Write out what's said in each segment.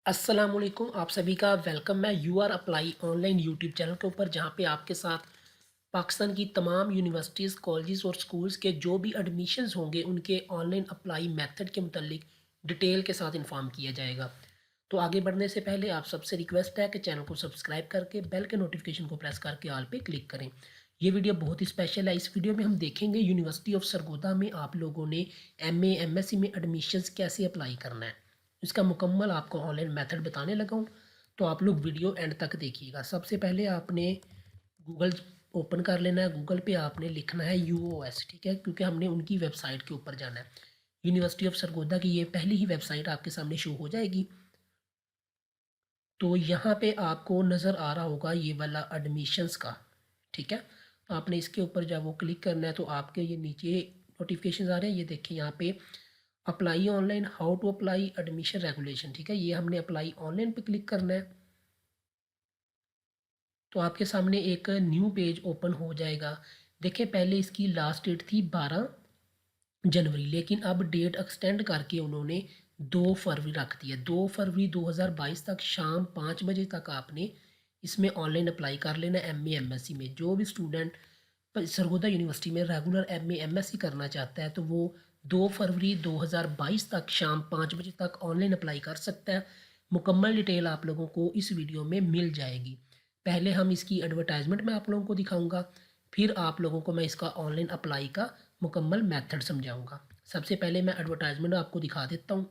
अस्सलामुअलैकुम आप सभी का वेलकम। मैं you are apply online YouTube channel के ऊपर जहां पे आपके साथ पाकिस्तान की तमाम यूनिवर्सिटीज़ कॉलेजेस और स्कूल्स के जो भी एडमिशन्स होंगे उनके ऑनलाइन अप्लाई मेथड के मुतल्लिक डिटेल के साथ इन्फॉर्म किया जाएगा। तो आगे बढ़ने से पहले आप सबसे रिक्वेस्ट है कि चैनल को सब्सक्राइब करके बेल के नोटिफिकेशन को प्रेस करके ऑल पे क्लिक करें। ये वीडियो बहुत ही स्पेशल है। इस वीडियो में हम देखेंगे यूनिवर्सिटी ऑफ सरगोदा में आप लोगों ने एमए एमएससी में एडमिशन्स कैसे अप्लाई करना है। इसका मुकम्मल आपको ऑनलाइन मेथड बताने लगा हूँ, तो आप लोग वीडियो एंड तक देखिएगा। सबसे पहले आपने गूगल ओपन कर लेना है। गूगल पे आपने लिखना है यूओएस, ठीक है, क्योंकि हमने उनकी वेबसाइट के ऊपर जाना है। यूनिवर्सिटी ऑफ सरगोदा की ये पहली ही वेबसाइट आपके सामने शो हो जाएगी। तो यहाँ पे आपको नज़र आ रहा होगा ये वाला एडमिशन्स का, ठीक है। तो आपने इसके ऊपर जब वो क्लिक करना है तो आपके ये नीचे नोटिफिकेशन आ रहे हैं। ये देखिए यहाँ पे apply online, how to apply admission regulation, ठीक है। ये हमने अप्लाई ऑनलाइन पे क्लिक करना है। तो आपके सामने एक न्यू पेज ओपन हो जाएगा। देखिए पहले इसकी लास्ट डेट थी 12 जनवरी, लेकिन अब डेट एक्सटेंड करके उन्होंने 2 फरवरी रख दी है। 2 फरवरी 2022 तक शाम 5 बजे तक आपने इसमें ऑनलाइन अप्लाई कर लेना है। M A M S C में जो भी स्टूडेंट सरगोदा यूनिवर्सिटी में regular M A M S C करना चाहता है तो वो 2 फरवरी 2022 तक शाम 5 बजे तक ऑनलाइन अप्लाई कर सकता है। मुकम्मल डिटेल आप लोगों को इस वीडियो में मिल जाएगी। पहले हम इसकी एडवर्टाइजमेंट में आप लोगों को दिखाऊंगा, फिर आप लोगों को मैं इसका ऑनलाइन अप्लाई का मुकम्मल मेथड समझाऊंगा। सबसे पहले मैं एडवर्टाइजमेंट आपको दिखा देता हूँ।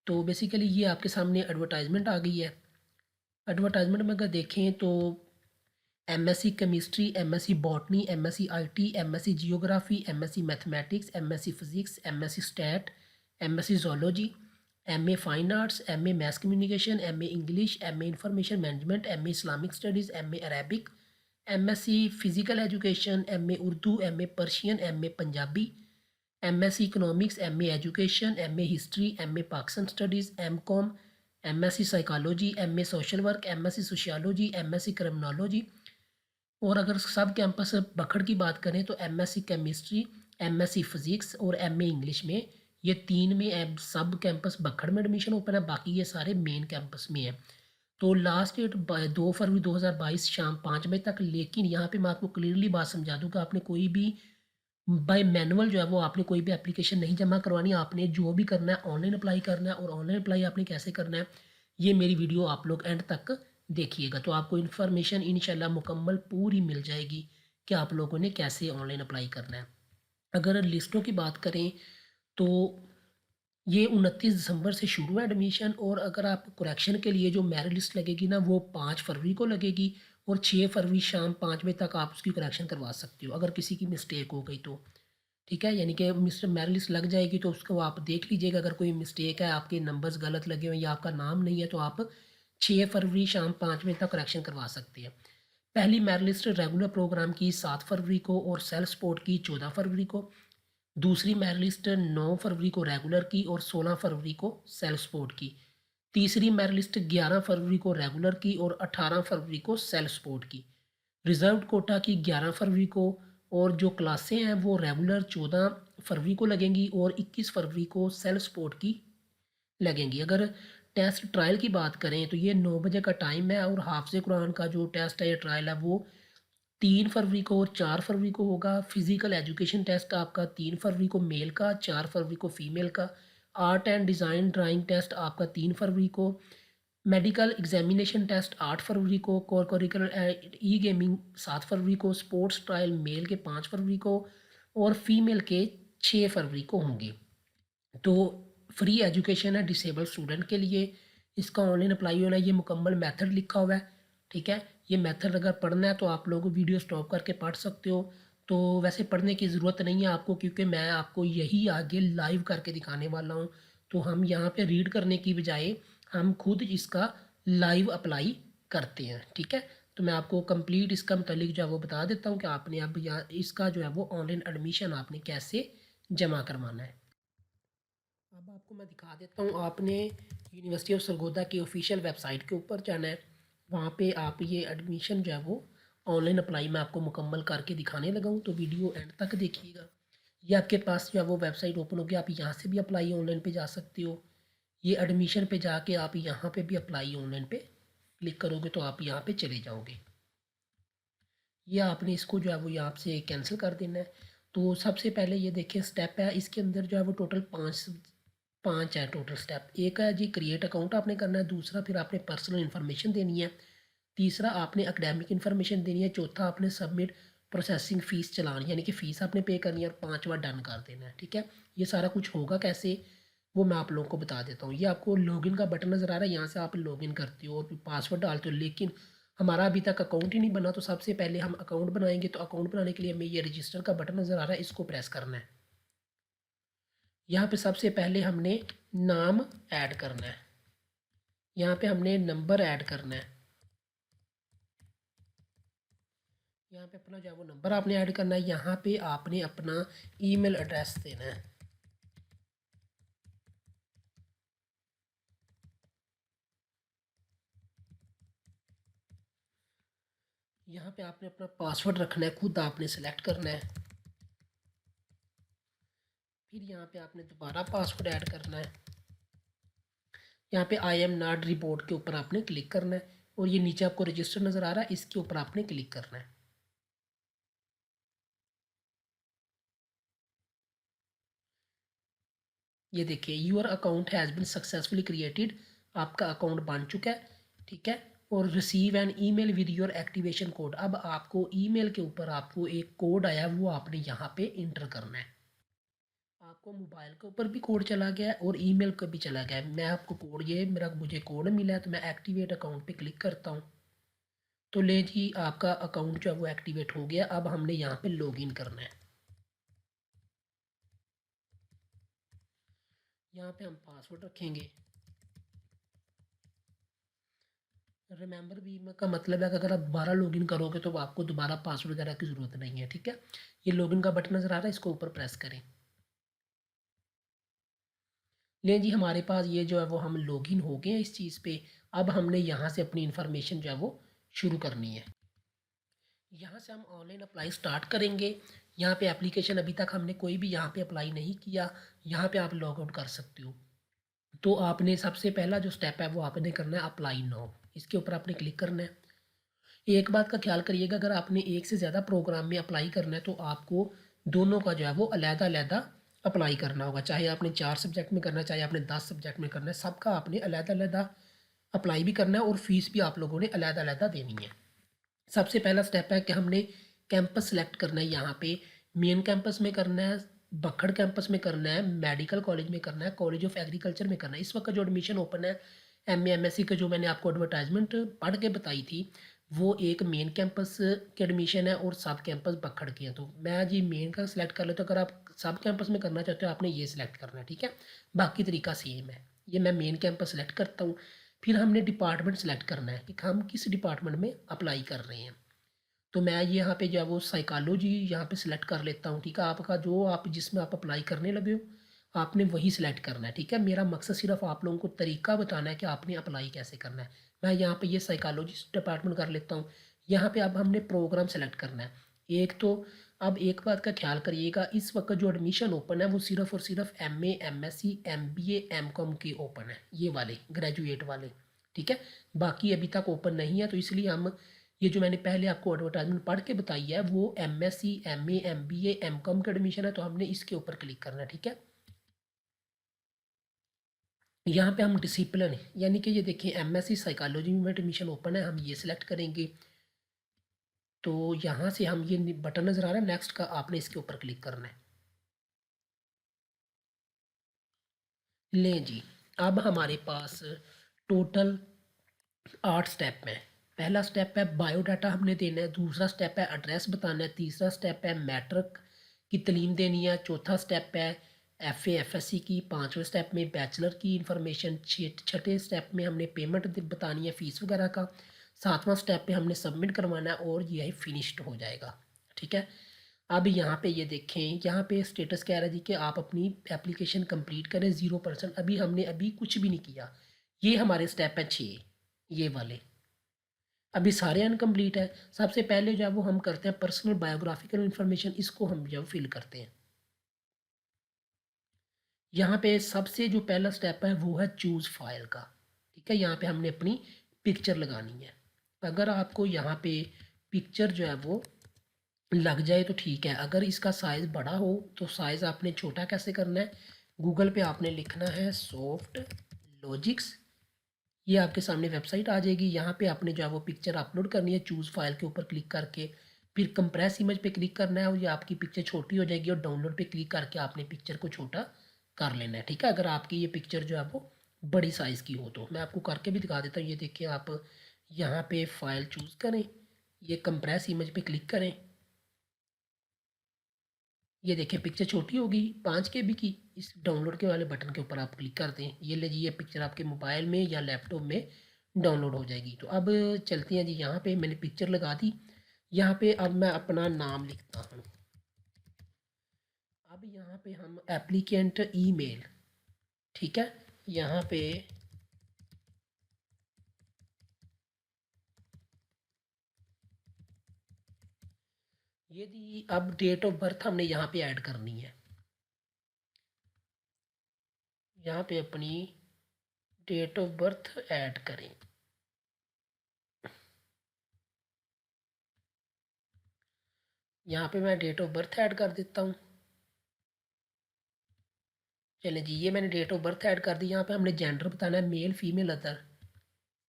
तो बेसिकली ये आपके सामने एडवर्टाइजमेंट आ गई है। एडवर्टाइजमेंट में अगर देखें तो MSc chemistry, MSc botany, MSc IT, MSc geography, MSc mathematics, MSc physics, MSc stat, MSc zoology, MA fine arts, MA math communication, MA English, MA information management, MA Islamic studies, MA Arabic, MSc physical education, MA Urdu, MA Persian, MA Punjabi, MSc economics, MA education, MA history, MA Pakistan studies, MCom, MSc psychology, MA social work, MSc sociology, MSc criminology. और अगर सब campus बखड़ की बात करें तो MSc chemistry, MSc physics और MA English में, ये तीन में सब कैंपस बखड़ में एडमिशन ओपन है। बाकी ये सारे मेन कैंपस में है। तो लास्ट डेट 2 फरवरी 2022 शाम 5 बजे तक। लेकिन यहाँ पे मैं आपको क्लियरली बात समझा दूँ कि आपने कोई भी बाय मैनुअल जो है वो आपने कोई भी एप्लीकेशन नहीं जमा करवानी। आपने जो भी करना है ऑनलाइन अप्लाई करना है। और ऑनलाइन अप्लाई आपने कैसे करना है ये मेरी वीडियो आप लोग एंड तक देखिएगा, तो आपको इन्फॉर्मेशन इंशाल्लाह मुकम्मल पूरी मिल जाएगी कि आप लोगों ने कैसे ऑनलाइन अप्लाई करना है। अगर लिस्टों की बात करें तो ये 29 दिसंबर से शुरू है एडमिशन। और अगर आप करेक्शन के लिए जो मेरिट लिस्ट लगेगी ना वो 5 फरवरी को लगेगी। और 6 फरवरी शाम 5 बजे तक आप उसकी करेक्शन करवा सकते हो अगर किसी की मिस्टेक हो गई तो, ठीक है। यानी कि मिस्टर मेरिट लिस्ट लग जाएगी तो उसको आप देख लीजिएगा। अगर कोई मिस्टेक है, आपके नंबर्स गलत लगे हुए या आपका नाम नहीं है तो आप 6 फरवरी शाम 5 बजे तक करेक्शन करवा सकते हैं। पहली मेरिट लिस्ट रेगुलर प्रोग्राम की 7 फरवरी को और सेल्फ सपोर्ट की 14 फरवरी को। दूसरी मेरिट लिस्ट 9 फरवरी को रेगुलर की और 16 फरवरी को सेल्फ सपोर्ट की। तीसरी मेरिट लिस्ट 11 फरवरी को रेगुलर की और 18 फरवरी को सेल्फ सपोर्ट की। रिजर्व्ड कोटा की 11 फरवरी को। और जो क्लासें हैं वो रेगुलर 14 फरवरी को लगेंगी और 21 फरवरी को सेल्फ सपोर्ट की लगेंगी। अगर टेस्ट ट्रायल की बात करें तो ये 9 बजे का टाइम है। और हाफिज़ कुरान का जो टेस्ट है या ट्रायल है वो 3 फरवरी को और 4 फरवरी को होगा। फिजिकल एजुकेशन टेस्ट आपका 3 फरवरी को मेल का, 4 फरवरी को फीमेल का। Art and design drawing test आपका 3 फरवरी को। मेडिकल एग्जामिनेशन टेस्ट 8 फरवरी को। कोर करिकुलर ई गेमिंग 7 फरवरी को। स्पोर्ट्स ट्रायल मेल के 5 फरवरी को और फीमेल के 6 फरवरी को होंगे। तो फ्री एजुकेशन है डिसेबल स्टूडेंट के लिए। इसका ऑनलाइन अप्लाई होना है। ये मुकम्मल मेथड लिखा हुआ है, ठीक है। ये मेथड अगर पढ़ना है तो आप लोग वीडियो स्टॉप करके पढ़ सकते हो। तो वैसे पढ़ने की ज़रूरत नहीं है आपको, क्योंकि मैं आपको यही आगे लाइव करके दिखाने वाला हूँ। तो हम यहाँ पे रीड करने की बजाय हम खुद इसका लाइव अप्लाई करते हैं, ठीक है। तो मैं आपको कंप्लीट इसका मतलब जो है वो बता देता हूँ कि आपने अब यहाँ इसका जो है वो ऑनलाइन एडमिशन आपने कैसे जमा करवाना है। अब आपको मैं दिखा देता हूँ। आपने यूनिवर्सिटी ऑफ सरगोदा की ऑफिशियल वेबसाइट के ऊपर जाना है। वहाँ पे आप ये एडमिशन जो है वो ऑनलाइन अप्लाई मैं आपको मुकम्मल करके दिखाने लगा हूँ, तो वीडियो एंड तक देखिएगा। ये आपके पास जो है वो वेबसाइट ओपन होगी। आप यहाँ से भी अप्लाई ऑनलाइन पे जा सकते हो ये एडमिशन पे जाके आप यहाँ पे भी अप्लाई ऑनलाइन पे क्लिक करोगे तो आप यहाँ पे चले जाओगे। ये आपने इसको जो है वो यहाँ से कैंसिल कर देना है। तो सबसे पहले ये देखिए स्टेप है, इसके अंदर जो है वो टोटल पाँच पाँच है टोटल स्टेप। एक है जी क्रिएट अकाउंट आपने करना है, दूसरा फिर आपने पर्सनल इन्फॉर्मेशन देनी है, तीसरा आपने एकेडमिक इन्फॉर्मेशन देनी है, चौथा आपने सबमिट प्रोसेसिंग फ़ीस चलानी है यानी कि फ़ीस आपने पे करनी है, और पाँचवा डन कर देना है। ठीक है, ये सारा कुछ होगा कैसे वो मैं आप लोगों को बता देता हूँ। ये आपको लॉगिन का बटन नज़र आ रहा है, यहाँ से आप लॉगिन करते हो और पासवर्ड डालते हो, लेकिन हमारा अभी तक अकाउंट ही नहीं बना। तो सबसे पहले हम अकाउंट बनाएंगे, तो अकाउंट बनाने के लिए हमें ये रजिस्टर का बटन नज़र आ रहा है, इसको प्रेस करना है। यहाँ पे सबसे पहले हमने नाम ऐड करना है, यहाँ पे हमने नंबर ऐड करना है, यहाँ पे अपना जो है वो नंबर आपने ऐड करना है, यहाँ पे आपने अपना ईमेल एड्रेस देना है, यहाँ पे आपने अपना पासवर्ड रखना है, खुद आपने सेलेक्ट करना है, फिर यहाँ पे आपने दोबारा पासवर्ड ऐड करना है, यहाँ पे आई एम नॉट रिपोर्ट के ऊपर आपने क्लिक करना है, और ये नीचे आपको रजिस्टर नज़र आ रहा है, इसके ऊपर आपने क्लिक करना है। ये देखिए your account has been successfully created, आपका अकाउंट बन चुका है। ठीक है, और receive an email with your activation code, अब आपको ईमेल के ऊपर आपको एक कोड आया, वो आपने यहाँ पे इंटर करना है। आपको मोबाइल के ऊपर भी कोड चला गया है और ईमेल का भी चला गया है। मैं आपको कोड, ये मेरा मुझे कोड मिला है, तो मैं एक्टिवेट अकाउंट पे क्लिक करता हूँ। तो ले जी आपका अकाउंट जो है वो एक्टिवेट हो गया। अब हमने यहाँ पे लॉगिन करना है, यहाँ पे हम पासवर्ड रखेंगे। रिमेंबर भी का मतलब है कि अगर आप दोबारा लॉगिन करोगे तो आपको दोबारा पासवर्ड वगैरह की ज़रूरत नहीं है। ठीक है, ये लॉगिन का बटन नज़र आ रहा है, इसको ऊपर प्रेस करें। ले जी हमारे पास ये जो है वो हम लॉगिन हो गए हैं इस चीज़ पे। अब हमने यहाँ से अपनी इन्फॉर्मेशन जो है वो शुरू करनी है। यहाँ से हम ऑनलाइन अप्लाई स्टार्ट करेंगे। यहाँ पे एप्लीकेशन अभी तक हमने कोई भी यहाँ पे अप्लाई नहीं किया, यहाँ पे आप लॉग आउट कर सकते हो। तो आपने सबसे पहला जो स्टेप है वो आपने करना है अप्लाई नाउ, इसके ऊपर आपने क्लिक करना है। एक बात का ख्याल करिएगा, अगर आपने एक से ज़्यादा प्रोग्राम में अप्लाई करना है तो आपको दोनों का जो है वो अलग-अलग अप्लाई करना होगा। चाहे आपने 4 सब्जेक्ट में करना है, चाहे आपने 10 सब्जेक्ट में करना है, सबका आपने अलग-अलग अप्लाई भी करना है और फ़ीस भी आप लोगों ने अलग-अलग देनी है। सबसे पहला स्टेप है कि हमने कैंपस सेलेक्ट करना है। यहाँ पे मेन कैंपस में करना है, बखड़ कैंपस में करना है, मेडिकल कॉलेज में करना है, कॉलेज ऑफ एग्रीकल्चर में करना है। इस वक्त जो एडमिशन ओपन है एमए एमएससी का, जो मैंने आपको एडवर्टाइजमेंट पढ़ के बताई थी, वो एक मेन कैंपस के एडमिशन है और सब कैंपस बखड़ के हैं। तो मैं जी मेन का सिलेक्ट कर लेता हूँ। अगर आप सब कैंपस में करना चाहते हो आपने ये सिलेक्ट करना है। ठीक है, बाकी तरीका सेम है। ये मैं मेन कैंपस सेलेक्ट करता हूँ। फिर हमने डिपार्टमेंट सेलेक्ट करना है कि हम किस डिपार्टमेंट में अप्लाई कर रहे हैं। तो मैं यहाँ पे जो है वो साइकोलॉजी यहाँ पे सिलेक्ट कर लेता हूँ। ठीक है, आपका जो आप जिसमें आप अप्लाई करने लगे हो आपने वही सिलेक्ट करना है। ठीक है, मेरा मकसद सिर्फ आप लोगों को तरीका बताना है कि आपने अप्लाई कैसे करना है। मैं यहाँ पे ये साइकोलॉजी डिपार्टमेंट कर लेता हूँ। यहाँ पे अब हमने प्रोग्राम सेलेक्ट करना है। एक तो अब एक बात का ख्याल करिएगा, इस वक्त जो एडमिशन ओपन है वो सिर्फ और सिर्फ एमए एमएससी एमबीए एमकॉम के ओपन है, ये वाले ग्रेजुएट वाले। ठीक है, बाकी अभी तक ओपन नहीं है, तो इसलिए हम ये जो मैंने पहले आपको एडवर्टाइजमेंट पढ़ के बताई है वो एमएससी एमए एमबीए एमकॉम का एडमिशन है, तो हमने इसके ऊपर क्लिक करना है। ठीक है, यहाँ पे हम डिसिप्लिन यानी कि ये देखिए एमएससी साइकोलॉजी में एडमिशन ओपन है, हम ये सिलेक्ट करेंगे। तो यहाँ से हम ये बटन नज़र आ रहा है नेक्स्ट का, आपने इसके ऊपर क्लिक करना है। लें जी, अब हमारे पास टोटल 8 स्टेप हैं। पहला स्टेप है बायोडाटा हमने देना है, दूसरा स्टेप है एड्रेस बताना है, तीसरा स्टेप है मैट्रिक की तालीम देनी है, चौथा स्टेप है एफए एफएससी की, पाँचवें स्टेप में बैचलर की इंफॉर्मेशन, छठे स्टेप में हमने पेमेंट बतानी है फ़ीस वगैरह का, सातवां स्टेप पे हमने सबमिट करवाना है और यही फिनिश्ड हो जाएगा। ठीक है, अब यहाँ पे ये देखें, यहाँ पे स्टेटस कह रहा है जी कि आप अपनी एप्लीकेशन कंप्लीट करें 0%। अभी हमने अभी कुछ भी नहीं किया। ये हमारे स्टेप हैं 6, ये वाले अभी सारे अनकम्प्लीट है। सबसे पहले जो है वो हम करते हैं पर्सनल बायोग्राफिकल इन्फॉर्मेशन, इसको हम जो फिल करते हैं। यहाँ पे सबसे जो पहला स्टेप है वो है चूज़ फाइल का। ठीक है, यहाँ पे हमने अपनी पिक्चर लगानी है। अगर आपको यहाँ पे पिक्चर जो है वो लग जाए तो ठीक है, अगर इसका साइज़ बड़ा हो तो साइज़ आपने छोटा कैसे करना है, गूगल पे आपने लिखना है सॉफ्ट लॉजिक्स। ये आपके सामने वेबसाइट आ जाएगी। यहाँ पे आपने जो है वो पिक्चर अपलोड करनी है, चूज़ फाइल के ऊपर क्लिक करके फिर कंप्रेस इमेज पे क्लिक करना है और ये आपकी पिक्चर छोटी हो जाएगी, और डाउनलोड पे क्लिक करके आपने पिक्चर को छोटा कर लेना है। ठीक है, अगर आपकी ये पिक्चर जो है वो बड़ी साइज़ की हो तो मैं आपको करके भी दिखा देता हूँ। ये देखिए, आप यहाँ पे फाइल चूज़ करें, ये कंप्रेस इमेज पे क्लिक करें, ये देखिए पिक्चर छोटी होगी 5 KB की। इस डाउनलोड के वाले बटन के ऊपर आप क्लिक कर दें, ये ले जी, ये पिक्चर आपके मोबाइल में या लैपटॉप में डाउनलोड हो जाएगी। तो अब चलते हैं जी, यहाँ पे मैंने पिक्चर लगा दी। यहाँ पे अब मैं अपना नाम लिखता हूँ। अब यहाँ पे हम एप्लीकेंट ईमेल, ठीक है, यहाँ पे ये दी। अब डेट ऑफ बर्थ हमने यहाँ पे ऐड करनी है। यहाँ पे अपनी डेट ऑफ बर्थ ऐड करें। यहाँ पे मैं डेट ऑफ बर्थ ऐड कर देता हूँ। चलें जी, ये मैंने डेट ऑफ बर्थ ऐड कर दी। यहाँ पे हमने जेंडर बताना है, मेल फीमेल अदर,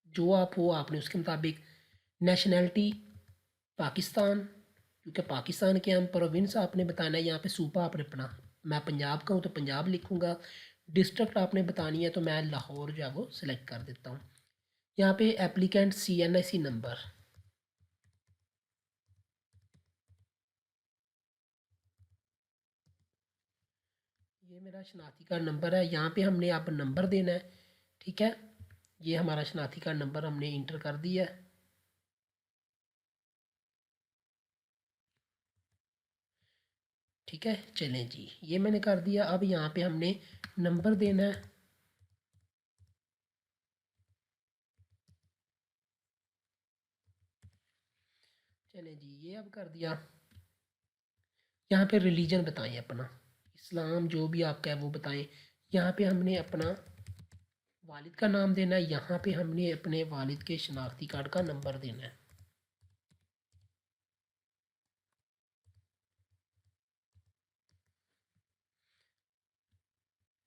जो आप हो आपने उसके मुताबिक। नेशनैलिटी पाकिस्तान, क्योंकि पाकिस्तान के हम प्रोविंस आपने बताना है। यहाँ पे सूबा आपने अपना, मैं पंजाब का हूँ तो पंजाब लिखूँगा। डिस्ट्रिक्ट आपने बतानी है तो मैं लाहौर जो है वो सिलेक्ट कर देता हूँ। यहाँ पे एप्लीकेंट CNIC नंबर, ये मेरा शनाख्ती कार्ड नंबर है। यहाँ पे हमने अब नंबर देना है। ठीक है, ये हमारा शनाख्ती कार्ड नंबर हमने इंटर कर दिया है। ठीक है, चलें जी, ये मैंने कर दिया। अब यहाँ पे हमने नंबर देना है। चलें जी, ये अब कर दिया। यहाँ पे रिलीजन बताएं अपना, इस्लाम जो भी आपका है वो बताएं। यहाँ पे हमने अपना वालिद का नाम देना है। यहाँ पे हमने अपने वालिद के शनाख्ती कार्ड का नंबर देना है।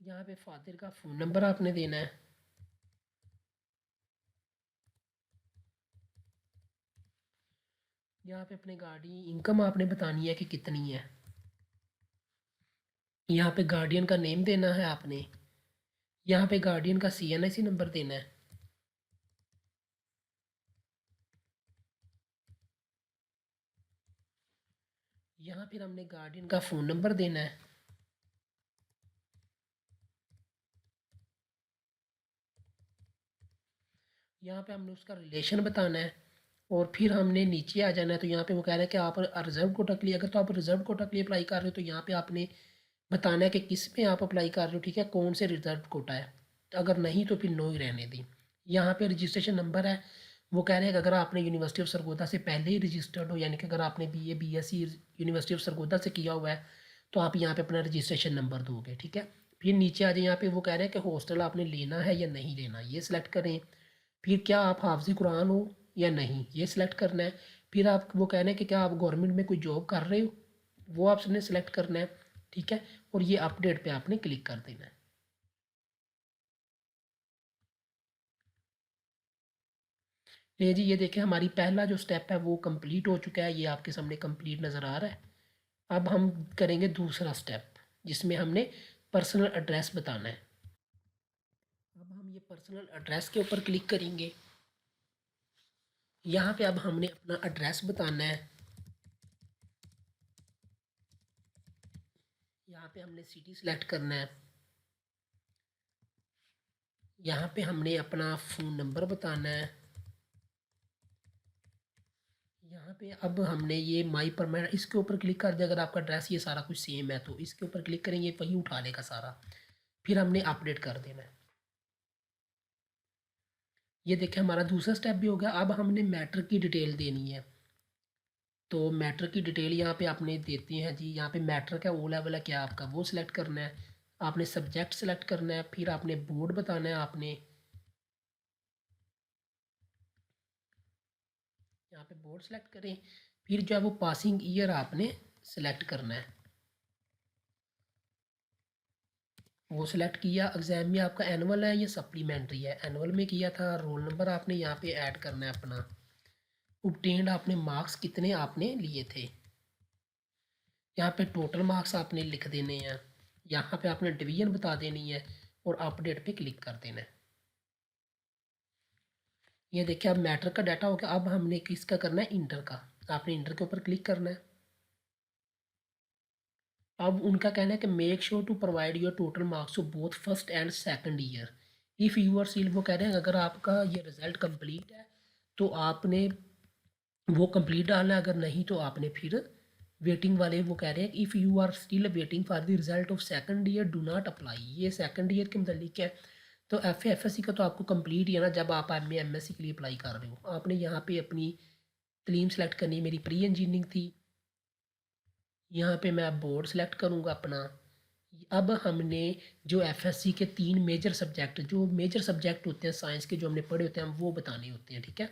यहाँ पे फादर का फ़ोन नंबर आपने देना है। यहाँ पे अपने गाड़ी इनकम आपने बतानी है कि कितनी है। यहाँ पे गार्डियन का नेम देना है आपने। यहाँ पे गार्डियन का CNIC नंबर देना है। यहाँ फिर हमने गार्डियन का फ़ोन नंबर देना है। यहाँ पे हमने उसका रिलेशन बताना है, और फिर हमने नीचे आ जाना है। तो यहाँ पे वो कह रहा है कि आप रिज़र्व कोटा के लिए, अगर तो आप रिज़र्व कोटा के लिए अप्लाई कर रहे हो तो यहाँ पे आपने बताना है कि किस में आप अप्लाई कर रहे हो। ठीक है, कौन से रिज़र्व कोटा है। तो अगर नहीं तो फिर नो ही रहने दी। यहाँ पे रजिस्ट्रेशन नंबर है, वो कह रहे हैं कि अगर आपने यूनिवर्सिटी ऑफ सरगोधा से पहले ही रजिस्टर्ड हो, यानी कि अगर आपने BA BSc university of Sargodha से किया हुआ है तो आप यहाँ पे अपना रजिस्ट्रेशन नंबर दोगे। ठीक है, फिर नीचे आ जाए, यहाँ पे वो कह रहे हैं कि हॉस्टल आपने लेना है या नहीं लेना, ये सिलेक्ट करें। फिर क्या आप हाफ़िज़ कुरान हो या नहीं, ये सिलेक्ट करना है। फिर आप वो कह रहे हैं कि क्या आप गवर्नमेंट में कोई जॉब कर रहे हो, वो आपने सेलेक्ट करना है। ठीक है, और ये अपडेट पे आपने क्लिक कर देना है। ये जी, ये देखें हमारी पहला जो स्टेप है वो कंप्लीट हो चुका है, ये आपके सामने कंप्लीट नज़र आ रहा है। अब हम करेंगे दूसरा स्टेप, जिसमें हमने पर्सनल एड्रेस बताना है। अब हम ये पर्सनल एड्रेस के ऊपर क्लिक करेंगे। यहाँ पे अब हमने अपना एड्रेस बताना है। यहाँ पे हमने सिटी सेलेक्ट करना है। यहाँ पे हमने अपना फ़ोन नंबर बताना है। यहाँ पे अब हमने ये माई परमानेंट, इसके ऊपर क्लिक कर दिया। अगर आपका एड्रेस ये सारा कुछ सेम है तो इसके ऊपर क्लिक करेंगे, वही उठा लेगा सारा। फिर हमने अपडेट कर देना है। ये देखें हमारा दूसरा स्टेप भी हो गया। अब हमने मैटर की डिटेल देनी है। तो मैटर की डिटेल यहाँ पे आपने देती हैं जी। यहाँ पे मैटर का O लेवल है क्या आपका, वो सिलेक्ट करना है। आपने सब्जेक्ट सेलेक्ट करना है, फिर आपने बोर्ड बताना है, आपने यहाँ पे बोर्ड सेलेक्ट करें, फिर जो है वो पासिंग ईयर आपने सेलेक्ट करना है, वो सिलेक्ट किया। एग्ज़ाम में आपका एनुअल है या सप्लीमेंट्री है, एनुअल में किया था। रोल नंबर आपने यहाँ पे ऐड करना है अपना, ऑब्टेन्ड आपने मार्क्स कितने आपने लिए थे, यहाँ पे टोटल मार्क्स आपने लिख देने हैं, यहाँ पे आपने डिवीजन बता देनी है और अपडेट पे क्लिक कर देना है। ये देखिए अब मैटर का डाटा हो गया। अब हमने किसका करना है, इंटर का। आपने इंटर के ऊपर क्लिक करना है। अब उनका कहना है कि make sure to provide your total marks of both first and second year if you are seal. वो कह रहे हैं अगर आपका ये रिज़ल्ट कंप्लीट है तो आपने वो कंप्लीट डालना है, अगर नहीं तो आपने फिर वेटिंग वाले वो कह रहे हैं if you are still waiting for the result of second year do not apply. ये सेकंड ईयर के मतलब है। तो एफ एस सी का तो आपको कंप्लीट ही है ना, जब आप एम एस सी के लिए अप्लाई कर रहे हो। आपने यहाँ पे अपनी तलीम सेलेक्ट करनी है, मेरी प्री इंजीनियरिंग थी। यहाँ पे मैं बोर्ड सेलेक्ट करूँगा अपना। अब हमने जो एफएससी के 3 मेजर सब्जेक्ट, जो मेजर सब्जेक्ट होते हैं साइंस के जो हमने पढ़े होते हैं, वो बताने होते हैं, ठीक है।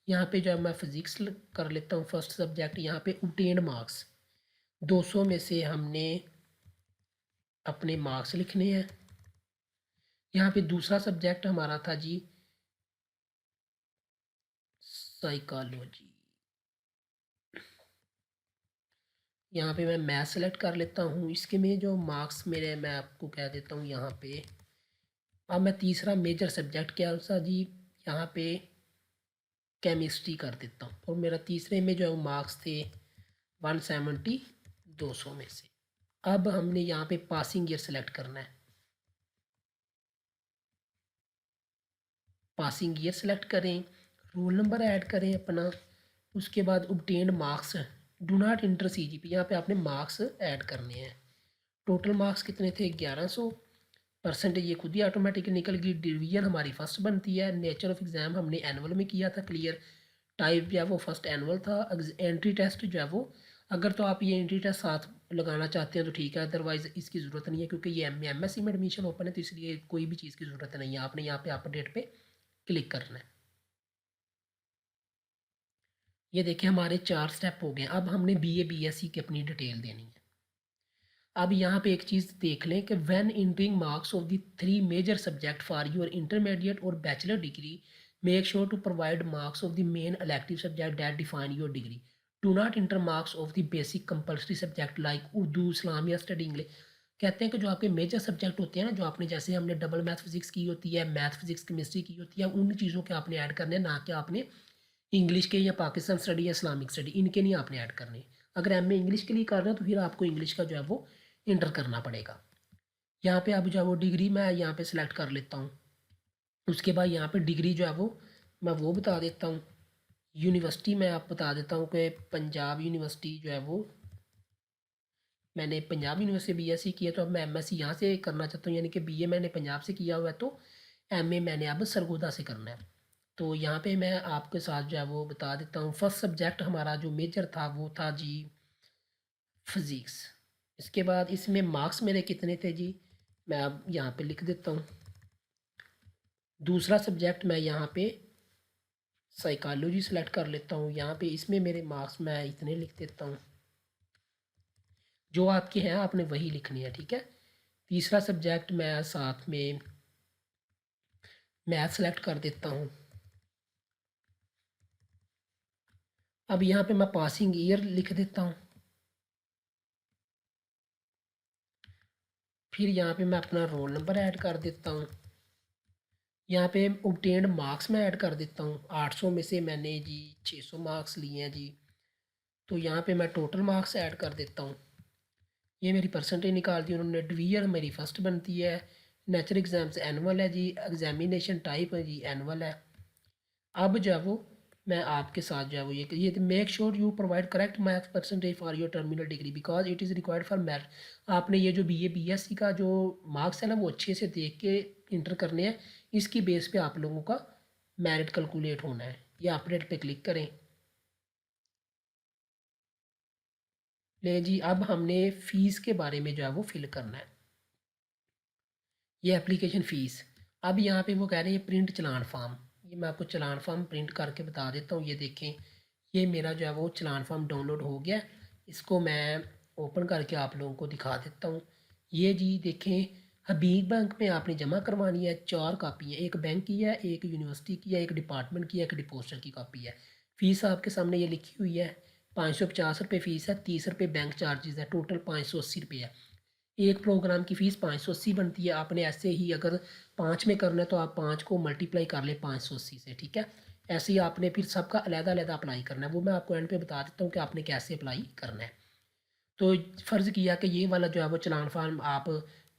यहाँ पे जो है मैं फिज़िक्स कर लेता हूँ फर्स्ट सब्जेक्ट। यहाँ पे ऑब्टेन्ड मार्क्स 200 में से हमने अपने मार्क्स लिखने हैं। यहाँ पे दूसरा सब्जेक्ट हमारा था जी साइकोलॉजी। यहाँ पे मैं मैथ सेलेक्ट कर लेता हूँ। इसके में जो मार्क्स मेरे, मैं आपको कह देता हूँ यहाँ पे। अब मैं तीसरा मेजर सब्जेक्ट क्या सा जी, यहाँ पे केमिस्ट्री कर देता हूँ और मेरा तीसरे में जो है मार्क्स थे 170 200 में से। अब हमने यहाँ पे पासिंग ईयर सेलेक्ट करना है। पासिंग ईयर सेलेक्ट करें, रोल नंबर ऐड करें अपना, उसके बाद obtained marks, do not inter CGP, यहाँ पे आपने मार्क्स ऐड करने हैं। टोटल मार्क्स कितने थे 1100। परसेंटेज ये खुद ही ऑटोमेटिक निकल गई। डिवीजन हमारी फर्स्ट बनती है। नेचर ऑफ एग्ज़ाम हमने एनुअल में किया था क्लियर। टाइप जो है वो फर्स्ट एनुअल था। एंट्री टेस्ट जो है वो, अगर तो आप ये एंट्री टेस्ट साथ लगाना चाहते हैं तो ठीक है, अदरवाइज़ इसकी ज़रूरत नहीं है क्योंकि ये MSc में एडमिशन ओपन है, तो इसलिए कोई भी चीज़ की ज़रूरत नहीं है। आपने यहाँ पे अपडेट पे क्लिक करना है। ये देखिए हमारे 4 स्टेप हो गए। अब हमने BA BSc की अपनी डिटेल देनी है। अब यहाँ पे एक चीज़ देख लें कि when entering marks of the 3 major subject for your intermediate और bachelor degree make sure to provide marks of the main elective subject that define your degree. Do not enter marks of the basic compulsory subject like Urdu, Islam या study English. कहते हैं कि जो आपके major subject होते हैं ना, जो आपने जैसे हमने डबल मैथ फिजिक्स की होती है, मैथ फिजिक्स केमिस्ट्री की होती है, उन चीज़ों के आपने ऐड करने, ना कि आपने इंग्लिश के या पाकिस्तान स्टडी या इस्लामिक स्टडी, इनके नहीं आपने ऐड करने। अगर MA इंग्लिश के लिए कर रहे हो तो फिर आपको इंग्लिश का जो है वो इंटर करना पड़ेगा। यहाँ पे अब जो है वो डिग्री मैं यहाँ पे सिलेक्ट कर लेता हूँ। उसके बाद यहाँ पे डिग्री जो है वो मैं वो बता देता हूँ। यूनिवर्सिटी मैं आप बता देता हूँ कि पंजाब यूनिवर्सिटी जो है वो, मैंने पंजाब यूनिवर्सिटी BSc किया, तो अब मैं MSc यहाँ से करना चाहता हूँ, यानी कि BA मैंने पंजाब से किया हुआ है, तो MA मैंने अब सरगोदा से करना है। तो यहाँ पे मैं आपके साथ जो है वो बता देता हूँ। फर्स्ट सब्जेक्ट हमारा जो मेजर था वो था जी फिज़िक्स। इसके बाद इसमें मार्क्स मेरे कितने थे जी, मैं अब यहाँ पे लिख देता हूँ। दूसरा सब्जेक्ट मैं यहाँ पे साइकोलॉजी सेलेक्ट कर लेता हूँ। यहाँ पे इसमें मेरे मार्क्स मैं इतने लिख देता हूँ। जो आपके हैं आपने वही लिखनी है, ठीक है। तीसरा सब्जेक्ट मैं साथ में मैथ सेलेक्ट कर देता हूँ। अब यहाँ पे मैं पासिंग ईयर लिख देता हूँ। फिर यहाँ पे मैं अपना रोल नंबर ऐड कर देता हूँ। यहाँ पे ऑब्टेन्ड मार्क्स मैं ऐड कर देता हूँ। 800 में से मैंने जी 600 मार्क्स लिए हैं जी, तो यहाँ पे मैं टोटल मार्क्स ऐड कर देता हूँ। ये मेरी परसेंटेज निकाल दी उन्होंने। डिवीजन मेरी फर्स्ट बनती है। नेचर एग्ज़ाम्स एनुअल है जी। एग्जामिनेशन टाइप है जी एनुअल है। अब जो है वो मैं आपके साथ जो है वो ये make sure you provide correct marks percentage for your terminal degree because it is required for merit. आपने ये जो BA BSc का जो मार्क्स है ना वो अच्छे से देख के इंटर करने हैं। इसकी बेस पे आप लोगों का मेरिट कैलकुलेट होना है। ये अपडेट पे क्लिक करें। ले जी अब हमने फ़ीस के बारे में जो है वो फिल करना है। ये एप्लीकेशन फ़ीस। अब यहाँ पे वो कह रहे हैं प्रिंट चालान फ़ॉर्म। ये मैं आपको चालान फ़ॉर्म प्रिंट करके बता देता हूँ। ये देखें, ये मेरा जो है वो चालान फ़ॉर्म डाउनलोड हो गया। इसको मैं ओपन करके आप लोगों को दिखा देता हूँ। ये जी देखें, हबीब बैंक में आपने जमा करवानी है। 4 कापी है, एक बैंक की है, एक यूनिवर्सिटी की है, एक डिपार्टमेंट की है, एक डिपोस्टर की कापी है। फ़ीस आपके सामने ये लिखी हुई है। 550 रुपये फ़ीस है, 30 रुपये बैंक चार्जेज़ है, टोटल 580 रुपये है। एक प्रोग्राम की फ़ीस 580 बनती है। आपने ऐसे ही अगर 5 में करना है तो आप 5 को मल्टीप्लाई कर लें 580 से, ठीक है। ऐसे ही आपने फिर सबका अलग-अलग अप्लाई करना है। वो मैं आपको एंड पे बता देता हूँ कि आपने कैसे अप्लाई करना है। तो फ़र्ज़ किया कि ये वाला जो है वो चालान फ़ॉर्म आप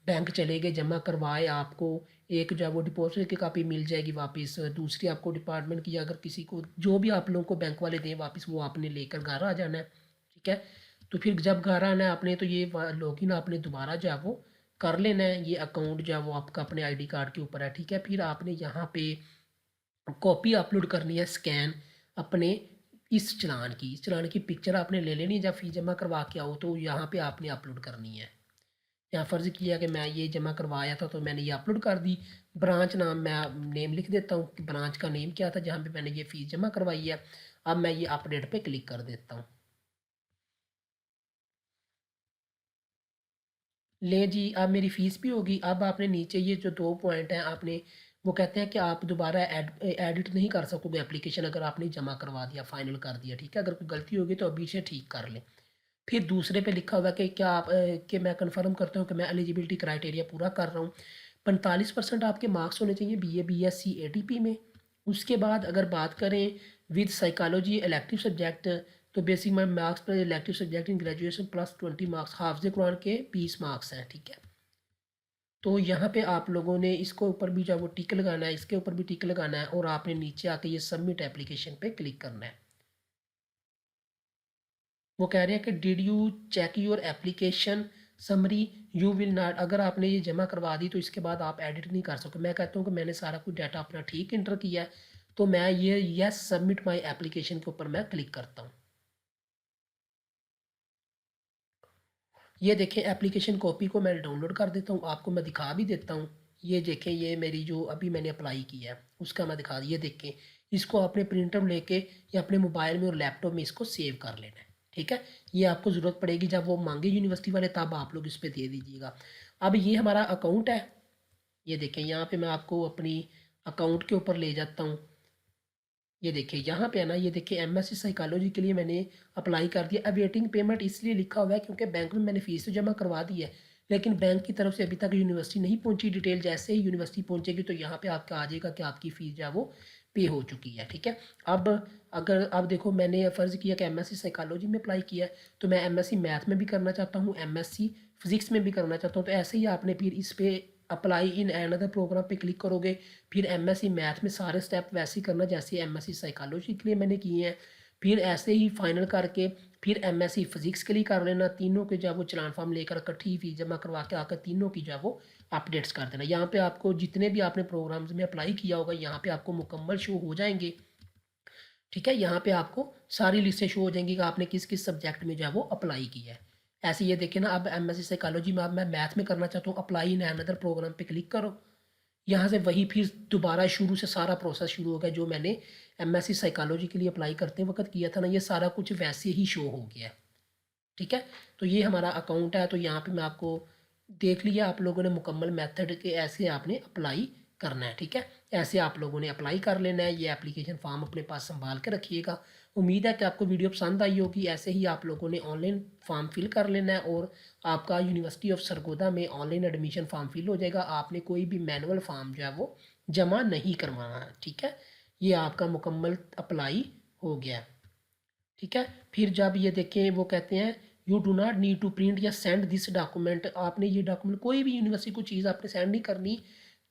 बैंक चले गए, जमा करवाए, आपको एक जो है वो डिपॉज़िट की कॉपी मिल जाएगी वापस, दूसरी आपको डिपार्टमेंट की, अगर किसी को जो भी आप लोगों को बैंक वाले दें वापस, वो आपने लेकर घर आ जाना है, ठीक है। तो फिर जब घर आना है आपने, तो ये लॉगिन आपने दोबारा जो है वो कर लेना है। ये अकाउंट जो है वो आपका अपने आईडी कार्ड के ऊपर है, ठीक है। फिर आपने यहाँ पे कॉपी अपलोड करनी है, स्कैन अपने इस चालान की, इस चालान की पिक्चर आपने ले लेनी है। जब फ़ीस जमा करवा के आओ तो यहाँ पे आपने अपलोड करनी है। यहाँ फ़र्ज़ किया कि मैं ये जमा करवाया था तो मैंने ये अपलोड कर दी। ब्रांच नाम मैं नेम लिख देता हूँ कि ब्रांच का नेम क्या था जहाँ पे मैंने ये फ़ीस जमा करवाई है। अब मैं ये अपडेट पे क्लिक कर देता हूँ। लें जी, अब मेरी फ़ीस भी होगी। अब आपने नीचे ये जो 2 पॉइंट हैं, आपने वो कहते हैं कि आप दोबारा एडिट नहीं कर सकोगे एप्लीकेशन, अगर आपने जमा करवा दिया, फ़ाइनल कर दिया, ठीक है। अगर कोई गलती होगी तो अभी से ठीक कर लें। फिर दूसरे पे लिखा हुआ है कि क्या आप कि मैं कन्फर्म करता हूँ कि मैं एलिजिबिलिटी क्राइटेरिया पूरा कर रहा हूँ। 45% आपके मार्क्स होने चाहिए बीए, बीएससी, एटीपी में। उसके बाद अगर बात करें विद साइकोलॉजी इलेक्टिव सब्जेक्ट, तो बेसिक में मार्क्स पर elective subject in graduation plus 20 marks, हाफ़िज़ कुरान के 20 मार्क्स हैं, ठीक है। तो यहाँ पे आप लोगों ने इसके ऊपर भी जो है वो टिक लगाना है, इसके ऊपर भी टिक लगाना है, और आपने नीचे आके ये सबमिट एप्लीकेशन पे क्लिक करना है। वो कह रहे हैं कि did you check your application summary, you will not, अगर आपने ये जमा करवा दी तो इसके बाद आप एडिट नहीं कर सकते। मैं कहता हूँ कि मैंने सारा कुछ डाटा अपना ठीक इंटर किया है, तो मैं ये यस सबमिट माय एप्लीकेशन के ऊपर मैं क्लिक करता हूँ। ये देखें, एप्लीकेशन कॉपी को मैं डाउनलोड कर देता हूँ, आपको मैं दिखा भी देता हूँ। ये देखें, ये मेरी जो अभी मैंने अप्लाई किया है उसका मैं दिखा, ये देखें, इसको अपने प्रिंटर लेके या अपने मोबाइल में और लैपटॉप में इसको सेव कर लेना है, ठीक है। ये आपको ज़रूरत पड़ेगी जब वो मांगे यूनिवर्सिटी वाले, तब आप लोग इस पर दे दीजिएगा। अब ये हमारा अकाउंट है। ये देखें, यहाँ पे मैं आपको अपनी अकाउंट के ऊपर ले जाता हूँ। ये देखिए यहाँ पे है ना, ये देखिए एमएससी साइकोलॉजी के लिए मैंने अप्लाई कर दिया। अवेटिंग पेमेंट इसलिए लिखा हुआ है क्योंकि बैंक में मैंने फ़ीस तो जमा करवा दी है, लेकिन बैंक की तरफ से अभी तक यूनिवर्सिटी नहीं पहुंची डिटेल। जैसे ही यूनिवर्सिटी पहुंचेगी तो यहाँ पे आपका आ जाएगा कि आपकी फ़ीस जो है वो पे हो चुकी है, ठीक है। अब अगर अब देखो, मैंने फ़र्ज़ किया कि एमएससी साइकोलॉजी में अप्लाई किया है, तो मैं एमएससी मैथ में भी करना चाहता हूँ, एमएससी फ़िज़िक्स में भी करना चाहता हूँ। तो ऐसे ही आपने फिर इस पे अप्लाई इन अनदर प्रोग्राम पे क्लिक करोगे। फिर एमएससी मैथ में सारे स्टेप वैसे ही करना जैसे एमएससी साइकोलॉजी के लिए मैंने किए हैं। फिर ऐसे ही फाइनल करके फिर एमएससी फिजिक्स के लिए कर लेना। तीनों के जो है वो चालान फॉर्म लेकर इकट्ठी फीस जमा करवा के आकर तीनों की जो है वो अपडेट्स कर देना। यहाँ पे आपको जितने भी आपने प्रोग्राम्स में अप्लाई किया होगा यहाँ पे आपको मुकम्मल शो हो जाएंगे, ठीक है। यहाँ पे आपको सारी लिस्टें शो हो जाएंगी कि आपने किस किस सब्जेक्ट में जो है वो अप्लाई किया है। ऐसे ये देखिए ना, अब एमएससी साइकोलॉजी में अब मैं मैथ में करना चाहता हूँ, अप्लाई इन अनदर प्रोग्राम पे क्लिक करो। यहाँ से वही फिर दोबारा शुरू से सारा प्रोसेस शुरू हो गया जो मैंने एमएससी साइकोलॉजी के लिए अप्लाई करते वक्त किया था ना, ये सारा कुछ वैसे ही शो हो गया है, ठीक है। तो ये हमारा अकाउंट है। तो यहाँ पे मैं आपको देख लिया, आप लोगों ने मुकम्मल मेथड के ऐसे आपने अप्लाई करना है, ठीक है। ऐसे आप लोगों ने अप्लाई कर लेना है। ये एप्लीकेशन फॉर्म अपने पास संभाल के रखिएगा। उम्मीद है कि आपको वीडियो पसंद आई होगी। ऐसे ही आप लोगों ने ऑनलाइन फॉर्म फिल कर लेना है और आपका यूनिवर्सिटी ऑफ सरगोदा में ऑनलाइन एडमिशन फॉर्म फिल हो जाएगा। आपने कोई भी मैनुअल फॉर्म जो है वो जमा नहीं करवाना है, ठीक है। ये आपका मुकम्मल अप्लाई हो गया, ठीक है। फिर जब ये देखें, वो कहते हैं you do not need to print या सेंड दिस डॉक्यूमेंट, आपने ये डॉक्यूमेंट कोई भी यूनिवर्सिटी को चीज़ आपने सेंड नहीं करनी।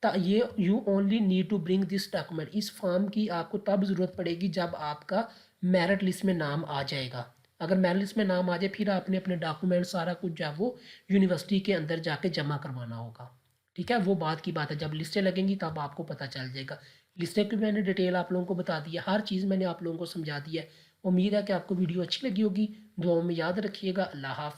ये you only need to bring this document, इस फॉर्म की आपको तब ज़रूरत पड़ेगी जब आपका मेरिट लिस्ट में नाम आ जाएगा। अगर मेरिट लिस्ट में नाम आ जाए फिर आपने अपने डॉक्यूमेंट सारा कुछ जो है वो यूनिवर्सिटी के अंदर जाके जमा करवाना होगा, ठीक है। वो बात की बात है, जब लिस्टें लगेंगी तब आपको पता चल जाएगा। लिस्टें की मैंने डिटेल आप लोगों को बता दी है, हर चीज़ मैंने आप लोगों को समझा दी है। उम्मीद है कि आपको वीडियो अच्छी लगी होगी। दुआओं में याद रखिएगा। अल्लाह हाफ़िज़।